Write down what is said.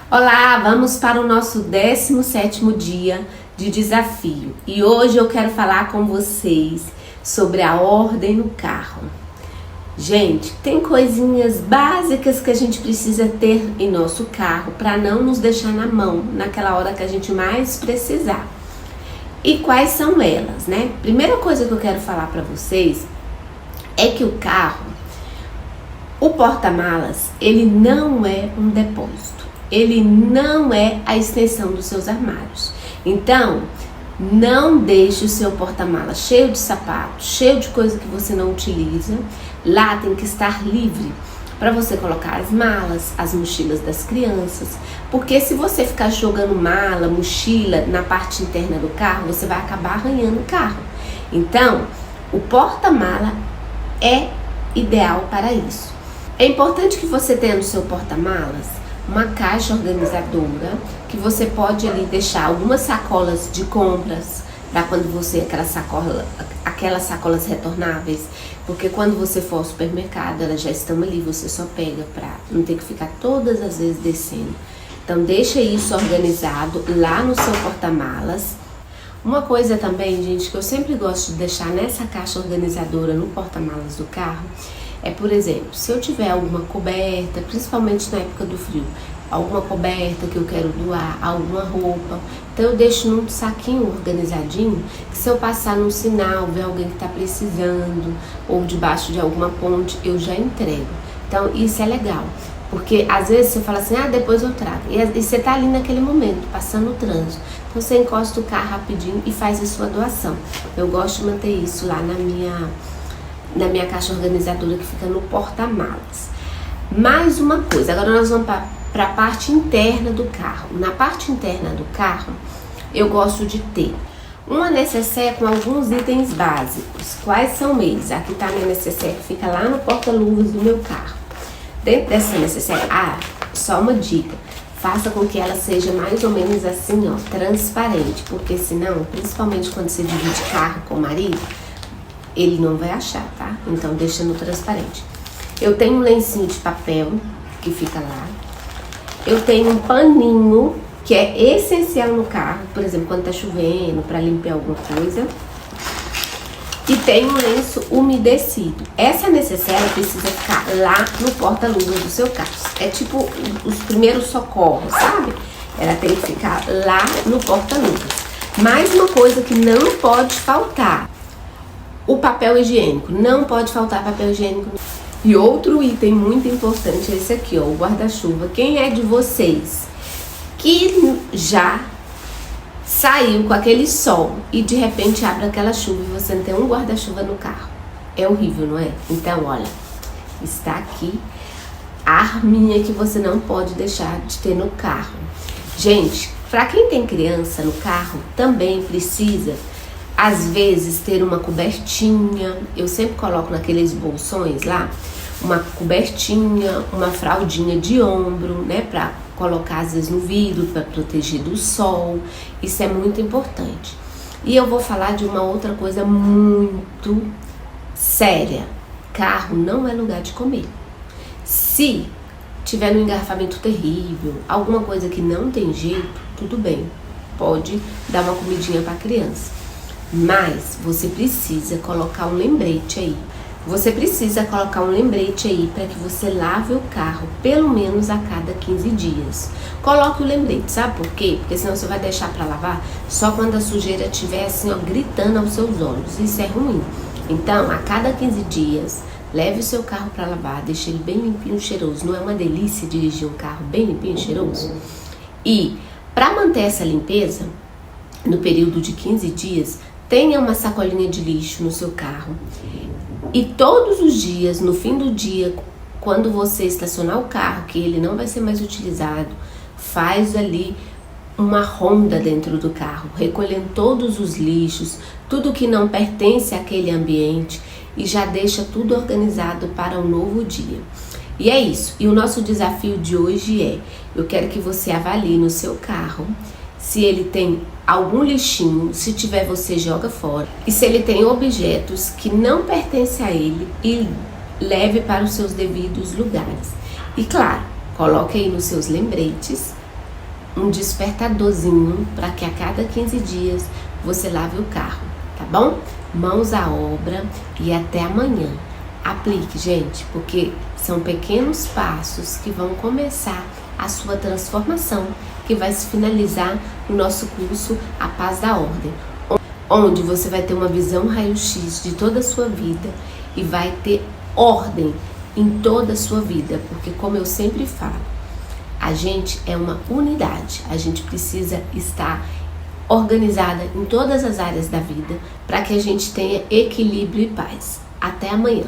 Olá, vamos para o nosso 17º dia de desafio e hoje eu quero falar com vocês sobre a ordem no carro. Gente, tem coisinhas básicas que a gente precisa ter em nosso carro para não nos deixar na mão naquela hora que a gente mais precisar. E quais são elas, né? Primeira coisa que eu quero falar para vocês é que o carro, o porta-malas, ele não é um depósito. Ele não é a extensão dos seus armários. Então, não deixe o seu porta-malas cheio de sapatos, cheio de coisa que você não utiliza. Lá tem que estar livre para você colocar as malas, as mochilas das crianças. Porque se você ficar jogando mala, mochila na parte interna do carro, você vai acabar arranhando o carro. Então, o porta-mala é ideal para isso. É importante que você tenha no seu porta-malas uma caixa organizadora, que você pode ali deixar algumas sacolas de compras, para quando você, aquelas sacolas retornáveis, porque quando você for ao supermercado, elas já estão ali, você só pega para não ter que ficar todas as vezes descendo. Então deixa isso organizado lá no seu porta-malas. Uma coisa também, gente, que eu sempre gosto de deixar nessa caixa organizadora no porta-malas do carro, é, por exemplo, se eu tiver alguma coberta, principalmente na época do frio, alguma coberta que eu quero doar, alguma roupa, então eu deixo num saquinho organizadinho, que se eu passar num sinal, ver alguém que está precisando, ou debaixo de alguma ponte, eu já entrego. Então isso é legal, porque às vezes você fala assim, depois eu trago, e você tá ali naquele momento, passando o trânsito, então você encosta o carro rapidinho e faz a sua doação. Eu gosto de manter isso lá na minha caixa organizadora que fica no porta-malas. Mais uma coisa, agora nós vamos para a parte interna do carro. Na parte interna do carro, eu gosto de ter uma necessaire com alguns itens básicos. Quais são eles? Aqui tá a minha necessaire que fica lá no porta-luvas do meu carro. Dentro dessa necessaire, só uma dica, faça com que ela seja mais ou menos assim, ó, transparente, porque senão, principalmente quando você divide carro com o marido, ele não vai achar, tá? Então deixa no transparente. Eu tenho um lencinho de papel que fica lá. Eu tenho um paninho que é essencial no carro, por exemplo, quando tá chovendo, para limpar alguma coisa. E tem um lenço umedecido. Essa necessaire precisa ficar lá no porta-luvas do seu carro. É tipo os primeiros socorros, sabe? Ela tem que ficar lá no porta-luvas. Mais uma coisa que não pode faltar: o papel higiênico. Não pode faltar papel higiênico. E outro item muito importante é esse aqui, ó, o guarda-chuva. Quem é de vocês que já saiu com aquele sol e de repente abre aquela chuva e você não tem um guarda-chuva no carro? É horrível, não é? Então, olha, está aqui a arminha que você não pode deixar de ter no carro. Gente, para quem tem criança no carro, também precisa às vezes ter uma cobertinha. Eu sempre coloco naqueles bolsões lá uma cobertinha, uma fraldinha de ombro, né, para colocar às vezes no vidro para proteger do sol. Isso é muito importante. E eu vou falar de uma outra coisa muito séria: carro não é lugar de comer. Se tiver um engarrafamento terrível, alguma coisa que não tem jeito, tudo bem, pode dar uma comidinha para a criança. Mas você precisa colocar um lembrete aí. Você precisa colocar um lembrete aí para que você lave o carro pelo menos a cada 15 dias. Coloque o lembrete, sabe por quê? Porque senão você vai deixar para lavar só quando a sujeira estiver assim, ó, gritando aos seus olhos. Isso é ruim. Então, a cada 15 dias, leve o seu carro para lavar, deixe ele bem limpinho, cheiroso. Não é uma delícia dirigir um carro bem limpinho, cheiroso? E para manter essa limpeza, no período de 15 dias, tenha uma sacolinha de lixo no seu carro. E todos os dias, no fim do dia, quando você estacionar o carro, que ele não vai ser mais utilizado, faz ali uma ronda dentro do carro, recolhendo todos os lixos, tudo que não pertence àquele ambiente, e já deixa tudo organizado para um novo dia. E é isso. E o nosso desafio de hoje é: eu quero que você avalie no seu carro se ele tem algum lixinho. Se tiver, você joga fora. E se ele tem objetos que não pertencem a ele, e leve para os seus devidos lugares. E claro, coloque aí nos seus lembretes um despertadorzinho para que a cada 15 dias você lave o carro, tá bom? Mãos à obra e até amanhã. Aplique, gente, porque são pequenos passos que vão começar a sua transformação, que vai se finalizar no nosso curso A Paz da Ordem, onde você vai ter uma visão raio-x de toda a sua vida e vai ter ordem em toda a sua vida, porque como eu sempre falo, a gente é uma unidade, a gente precisa estar organizada em todas as áreas da vida para que a gente tenha equilíbrio e paz. Até amanhã.